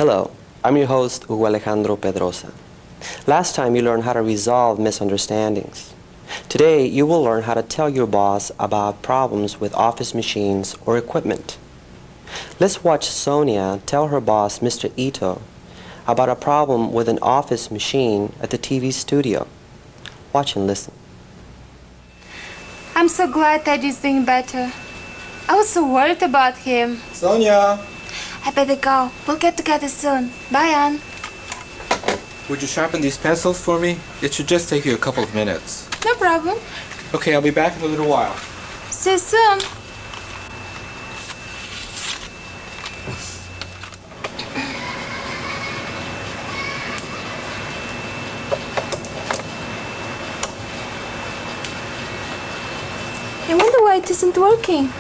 Hello, I'm your host, Hugo Alejandro Pedrosa. Last time you learned how to resolve misunderstandings. Today you will learn how to tell your boss about problems with office machines or equipment. Let's watch Sonia tell her boss, Mr. Ito, about a problem with an office machine at the TV studio. Watch and listen. I'm so glad Teddy's doing better. I was so worried about him. Sonia! I better go. We'll get together soon. Bye, Anne. Would you sharpen these pencils for me? It should just take you a couple of minutes. No problem. Okay, I'll be back in a little while. See you soon. I wonder why it isn't working.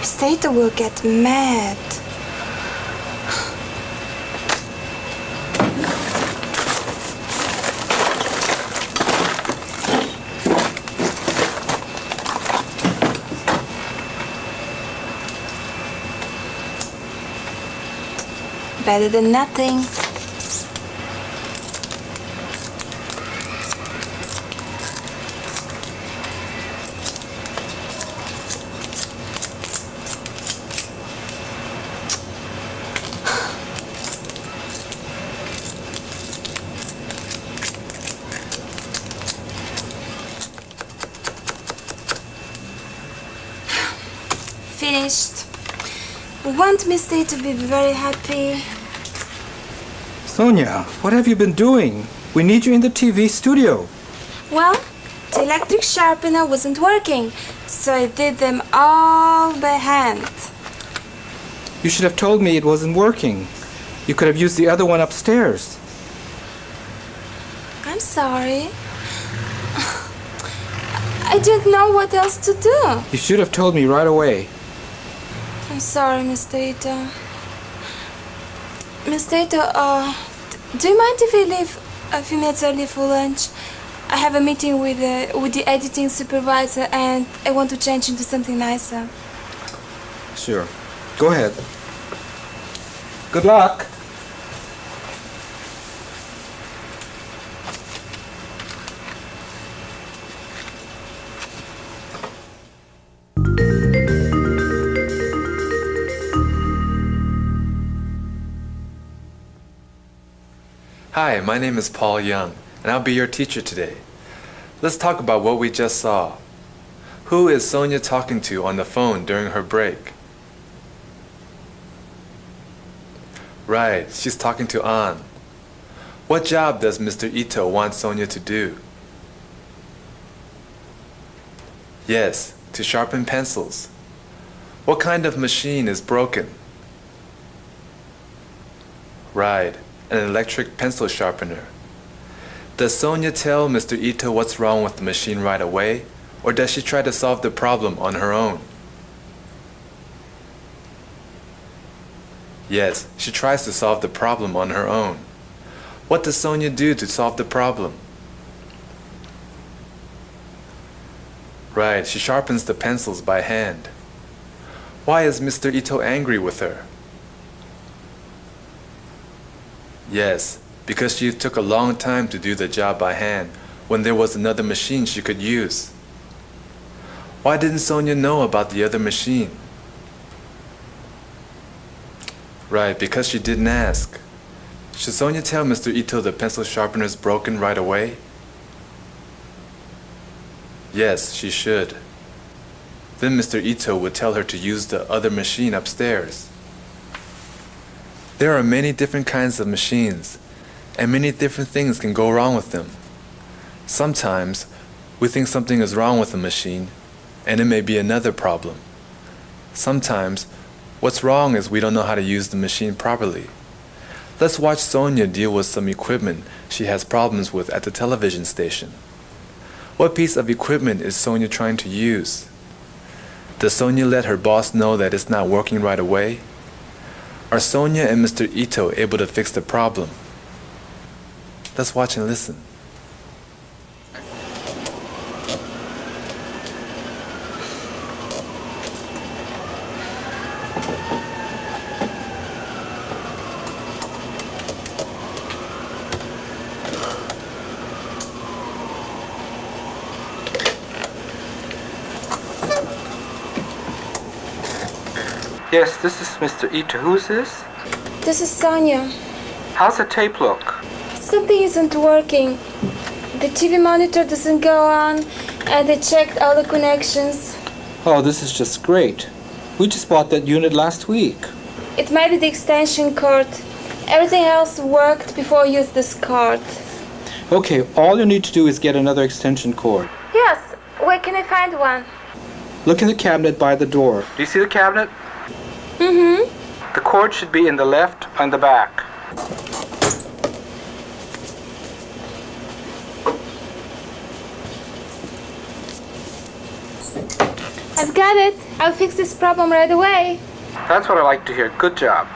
Sata will get mad. Better than nothing. Finished. We want Miss Day to be very happy. Sonia, what have you been doing? We need you in the TV studio. Well, the electric sharpener wasn't working, so I did them all by hand. You should have told me it wasn't working. You could have used the other one upstairs. I'm sorry. I didn't know what else to do. You should have told me right away. I'm sorry, Mr. Ito. Mr. Ito, do you mind if we leave a few minutes early for lunch? I have a meeting with the editing supervisor and I want to change into something nicer. Sure. Go ahead. Good luck. Hi, my name is Paul Young, and I'll be your teacher today. Let's talk about what we just saw. Who is Sonia talking to on the phone during her break? Right, she's talking to Ann. What job does Mr. Ito want Sonia to do? Yes, to sharpen pencils. What kind of machine is broken? Right, an electric pencil sharpener. Does Sonia tell Mr. Ito what's wrong with the machine right away, or does she try to solve the problem on her own? Yes, she tries to solve the problem on her own. What does Sonia do to solve the problem? Right, she sharpens the pencils by hand. Why is Mr. Ito angry with her? Yes, because she took a long time to do the job by hand when there was another machine she could use. Why didn't Sonia know about the other machine? Right, because she didn't ask. Should Sonia tell Mr. Ito the pencil sharpener is broken right away? Yes, she should. Then Mr. Ito would tell her to use the other machine upstairs. There are many different kinds of machines. and many different things can go wrong with them. Sometimes we think something is wrong with the machine, and it may be another problem. Sometimes what's wrong is we don't know how to use the machine properly. Let's watch Sonia deal with some equipment she has problems with at the television station. What piece of equipment is Sonia trying to use? Does Sonia let her boss know that it's not working right away? Are Sonia and Mr. Ito able to fix the problem? Let's watch and listen. Yes, this is Mr. Ito. Who's this? This is Sonia. How's the tape look? Something isn't working. The TV monitor doesn't go on, and they checked all the connections. Oh, this is just great. We just bought that unit last week. It might be the extension cord. Everything else worked before I used this cord. Okay, all you need to do is get another extension cord. Yes, where can I find one? Look in the cabinet by the door. Do you see the cabinet? Mm-hmm. The cord should be in the left on the back. I've got it. I'll fix this problem right away. That's what I like to hear. Good job.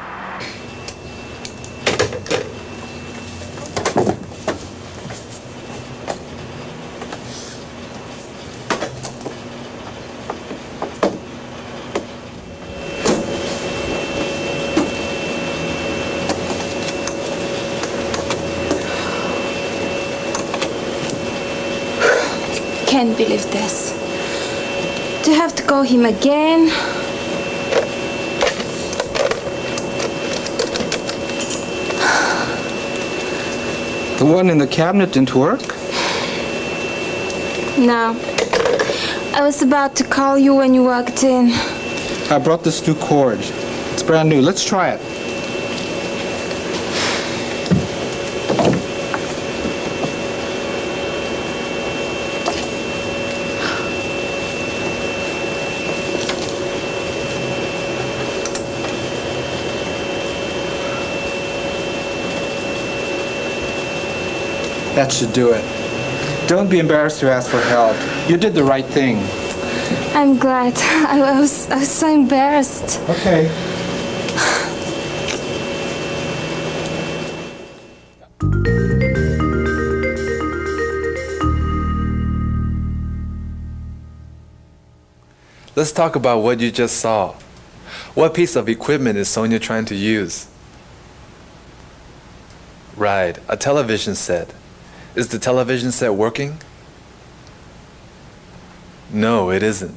Can't believe this. Do I have to call him again? The one in the cabinet didn't work? No. I was about to call you when you walked in. I brought this new cord. It's brand new. Let's try it. That should do it. Don't be embarrassed to ask for help. You did the right thing. I'm glad. I was so embarrassed. Okay. Let's talk about what you just saw. What piece of equipment is Sonia trying to use? Right, a television set. Is the television set working? No, it isn't.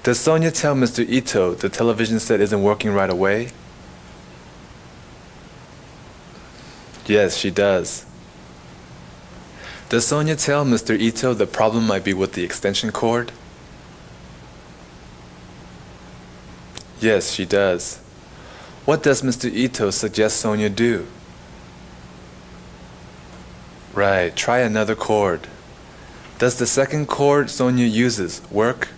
Does Sonia tell Mr. Ito the television set isn't working right away? Yes, she does. Does Sonia tell Mr. Ito the problem might be with the extension cord? Yes, she does. What does Mr. Ito suggest Sonia do? Right, try another cord. Does the second cord Sonia uses work?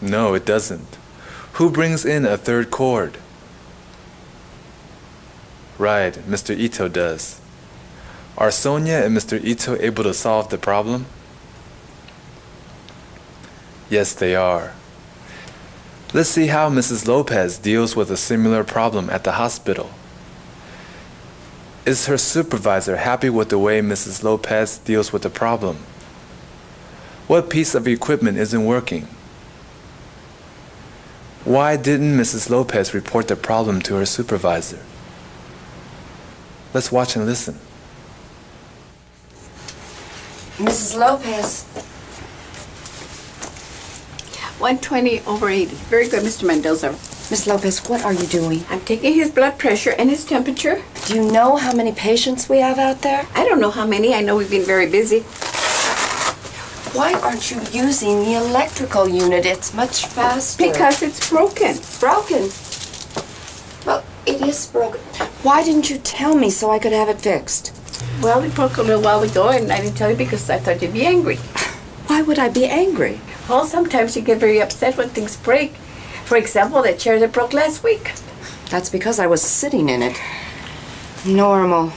No, it doesn't. Who brings in a third cord? Right, Mr. Ito does. Are Sonia and Mr. Ito able to solve the problem? Yes, they are. Let's see how Mrs. Lopez deals with a similar problem at the hospital. Is her supervisor happy with the way Mrs. Lopez deals with the problem? What piece of equipment isn't working? Why didn't Mrs. Lopez report the problem to her supervisor? Let's watch and listen. Mrs. Lopez. 120/80. Very good, Mr. Mendoza. Miss Lopez, what are you doing? I'm taking his blood pressure and his temperature. Do you know how many patients we have out there? I don't know how many. I know we've been very busy. Why aren't you using the electrical unit? It's much faster. Because it's broken. Broken. Well, It is broken. Why didn't you tell me so I could have it fixed? Well, it broke a little while ago, and I didn't tell you because I thought you'd be angry. Why would I be angry? Well, sometimes you get very upset when things break. For example, that chair that broke last week. That's because I was sitting in it. Normal.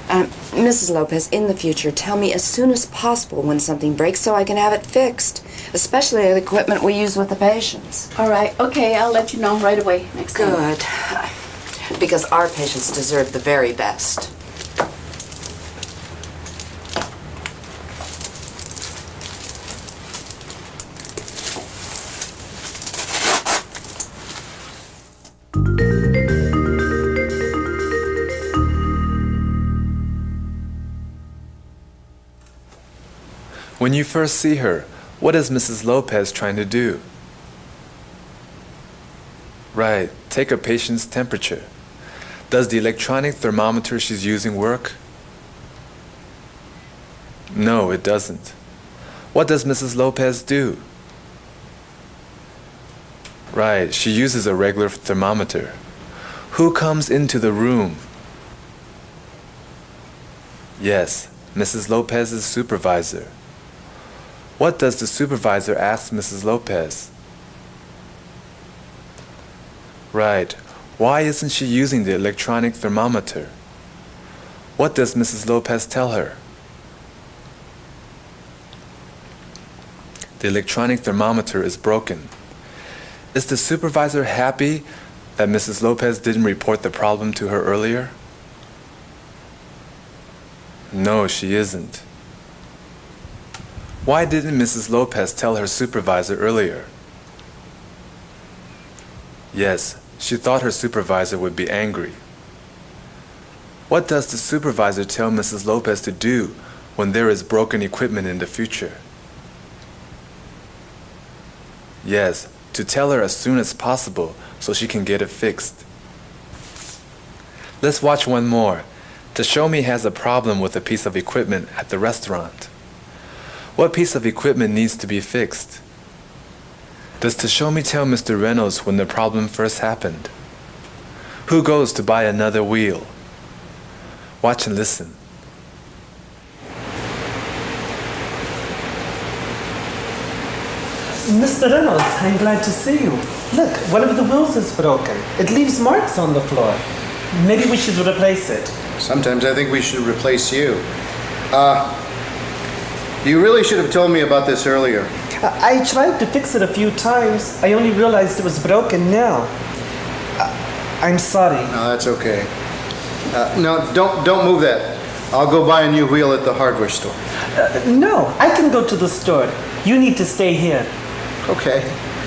Mrs. Lopez, in the future, tell me as soon as possible when something breaks so I can have it fixed, especially the equipment we use with the patients. All right, okay, I'll let you know right away next time. Good. Because our patients deserve the very best. When you first see her, what is Mrs. Lopez trying to do? Right, take a patient's temperature. Does the electronic thermometer she's using work? No, it doesn't. What does Mrs. Lopez do? Right, she uses a regular thermometer. Who comes into the room? Yes, Mrs. Lopez's supervisor. What does the supervisor ask Mrs. Lopez? Right. Why isn't she using the electronic thermometer? What does Mrs. Lopez tell her? The electronic thermometer is broken. Is the supervisor happy that Mrs. Lopez didn't report the problem to her earlier? No, she isn't. Why didn't Mrs. Lopez tell her supervisor earlier? Yes, she thought her supervisor would be angry. What does the supervisor tell Mrs. Lopez to do when there is broken equipment in the future? Yes, to tell her as soon as possible so she can get it fixed. Let's watch one more. Tashomi has a problem with a piece of equipment at the restaurant. What piece of equipment needs to be fixed? Does Tashomi tell Mr. Reynolds when the problem first happened? Who goes to buy another wheel? Watch and listen. Mr. Reynolds, I'm glad to see you. Look, one of the wheels is broken. It leaves marks on the floor. Maybe we should replace it. Sometimes I think we should replace you. You really should have told me about this earlier. I tried to fix it a few times. I only realized it was broken now. I'm sorry. No, that's okay. No, don't move that. I'll go buy a new wheel at the hardware store. No, I can go to the store. You need to stay here. Okay.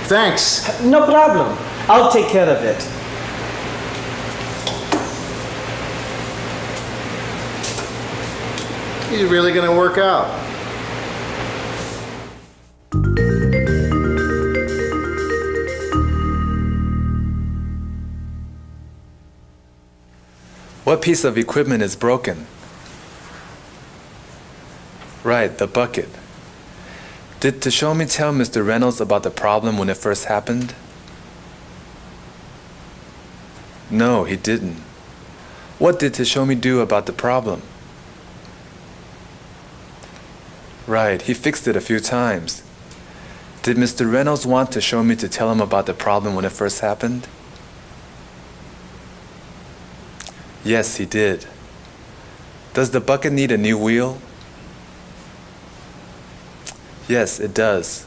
Thanks. No problem. I'll take care of it. He's really going to work out. What piece of equipment is broken? Right, the bucket. Did Tashomi tell Mr. Reynolds about the problem when it first happened? No, he didn't. What did Tashomi do about the problem? Right, he fixed it a few times. Did Mr. Reynolds want Tashomi to tell him about the problem when it first happened? Yes, he did. Does the bucket need a new wheel? Yes, it does.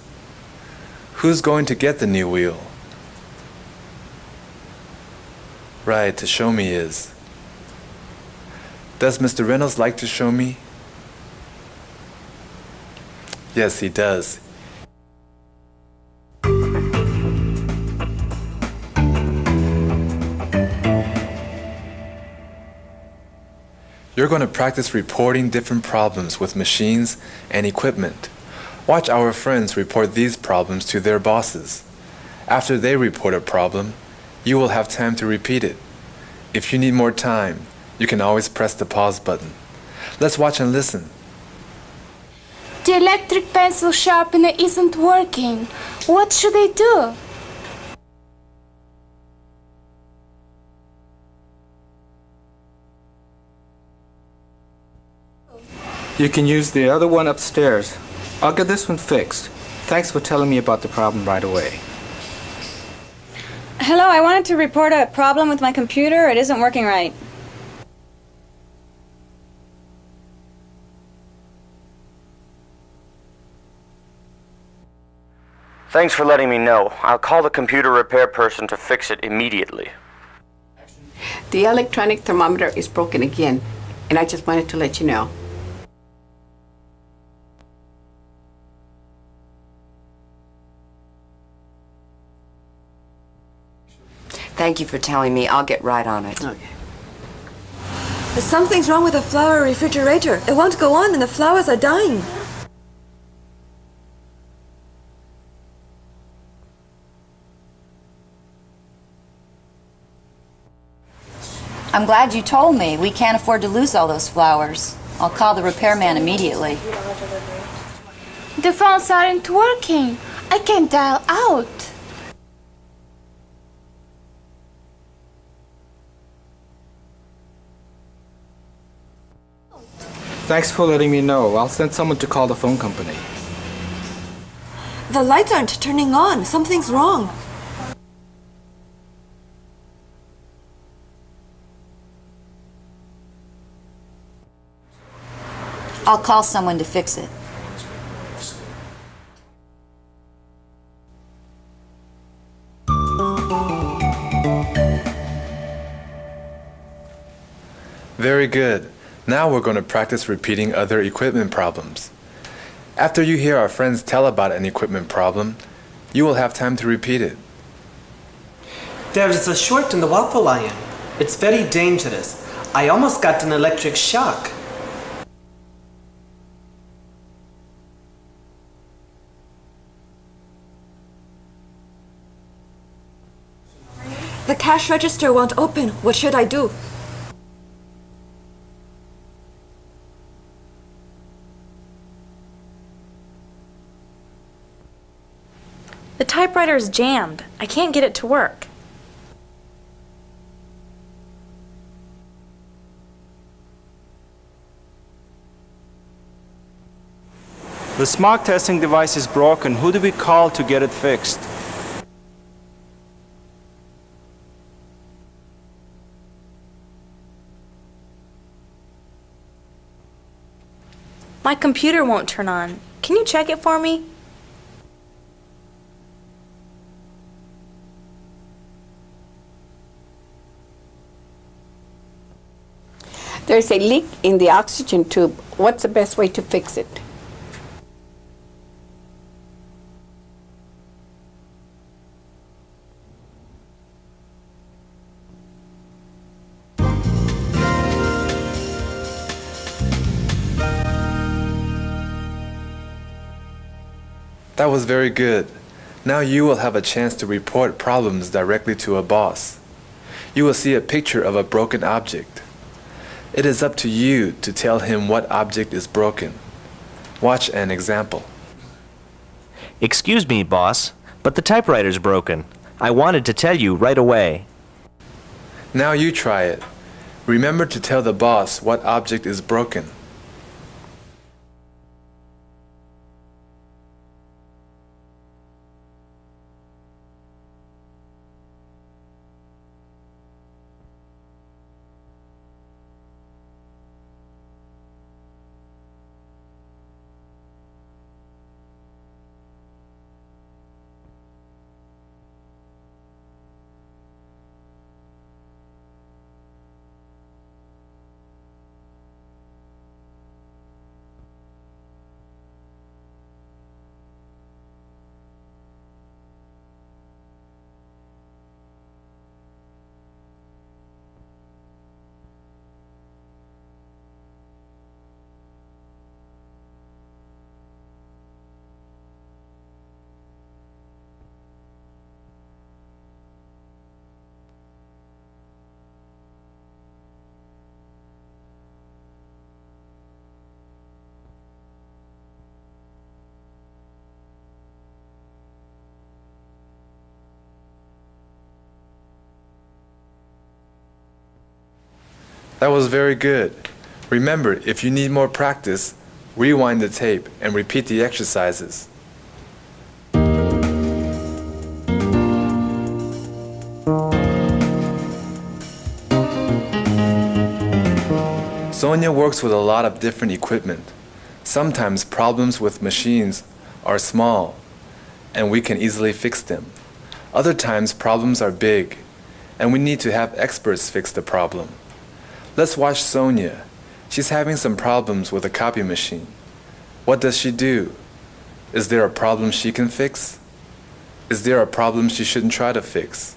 Who's going to get the new wheel? Right, Tashomi is. Does Mr. Reynolds like Tashomi? Yes, he does. You're going to practice reporting different problems with machines and equipment. Watch our friends report these problems to their bosses. After they report a problem, you will have time to repeat it. If you need more time, you can always press the pause button. Let's watch and listen. The electric pencil sharpener isn't working. What should I do? You can use the other one upstairs. I'll get this one fixed. Thanks for telling me about the problem right away. Hello, I wanted to report a problem with my computer. It isn't working right. Thanks for letting me know. I'll call the computer repair person to fix it immediately. The electronic thermometer is broken again, and I just wanted to let you know. Thank you for telling me. I'll get right on it. Okay. Something's wrong with the flour refrigerator. It won't go on and the flowers are dying. I'm glad you told me. We can't afford to lose all those flowers. I'll call the repairman immediately. The phones aren't working. I can't dial out. Thanks for letting me know. I'll send someone to call the phone company. The lights aren't turning on. Something's wrong. I'll call someone to fix it. Very good. Now we're going to practice repeating other equipment problems. After you hear our friends tell about an equipment problem, you will have time to repeat it. There is a short in the waffle iron. It's very dangerous. I almost got an electric shock. The cash register won't open. What should I do? The typewriter is jammed. I can't get it to work. The smog testing device is broken. Who do we call to get it fixed? My computer won't turn on. Can you check it for me? There's a leak in the oxygen tube. What's the best way to fix it? That was very good. Now you will have a chance to report problems directly to a boss. You will see a picture of a broken object. It is up to you to tell him what object is broken. Watch an example. Excuse me, boss, but the typewriter's broken. I wanted to tell you right away. Now you try it. Remember to tell the boss what object is broken. That was very good. Remember, if you need more practice, Rewind the tape and repeat the exercises. Sonia works with a lot of different equipment. Sometimes problems with machines are small and we can easily fix them. Other times problems are big and we need to have experts fix the problem. Let's watch Sonia. She's having some problems with a copy machine. What does she do? Is there a problem she can fix? Is there a problem she shouldn't try to fix?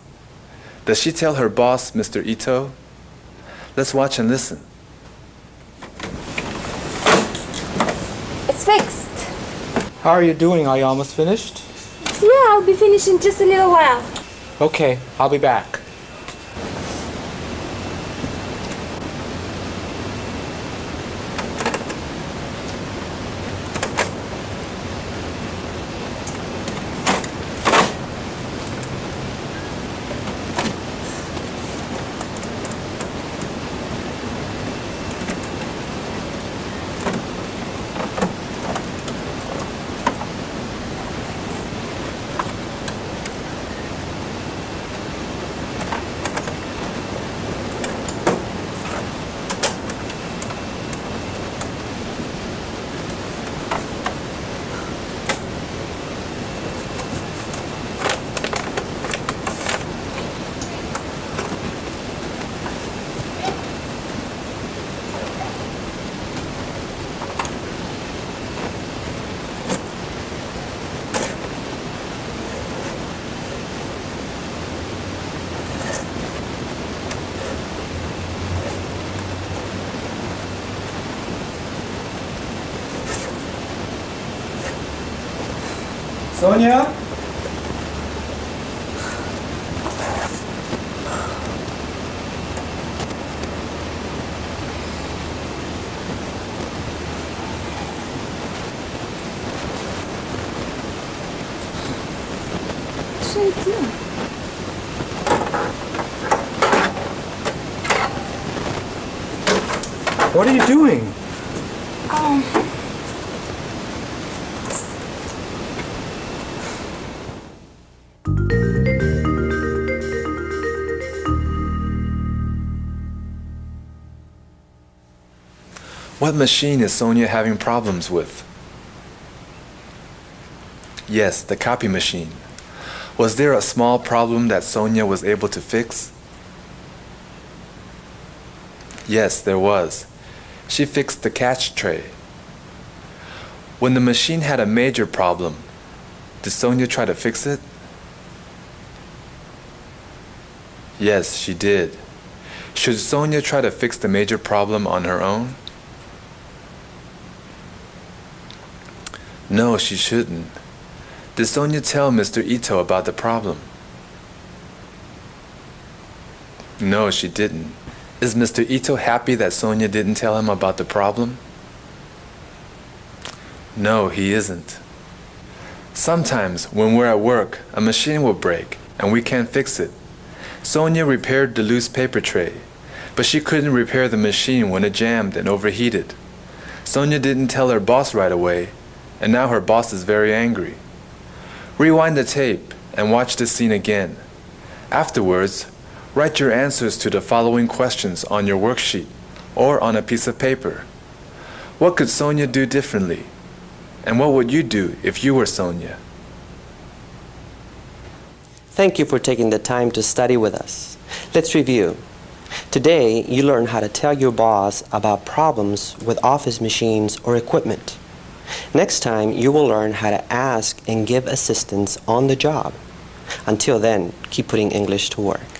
Does she tell her boss, Mr. Ito? Let's watch and listen. It's fixed. How are you doing? Are you almost finished? Yeah, I'll be finished in just a little while. Okay, I'll be back. Sonia? What should I do? What are you doing? What machine is Sonia having problems with? Yes, the copy machine. Was there a small problem that Sonia was able to fix? Yes, there was. She fixed the catch tray. When the machine had a major problem, did Sonia try to fix it? Yes, she did. Should Sonia try to fix the major problem on her own? No, she shouldn't. Did Sonia tell Mr. Ito about the problem? No, she didn't. Is Mr. Ito happy that Sonia didn't tell him about the problem? No, he isn't. Sometimes, when we're at work, a machine will break, and we can't fix it. Sonia repaired the loose paper tray, but she couldn't repair the machine when it jammed and overheated. Sonia didn't tell her boss right away, and now her boss is very angry. Rewind the tape and watch this scene again. Afterwards, write your answers to the following questions on your worksheet or on a piece of paper. What could Sonia do differently? And what would you do if you were Sonia? Thank you for taking the time to study with us. Let's review. Today, you learned how to tell your boss about problems with office machines or equipment. Next time, you will learn how to ask and give assistance on the job. Until then, keep putting English to work.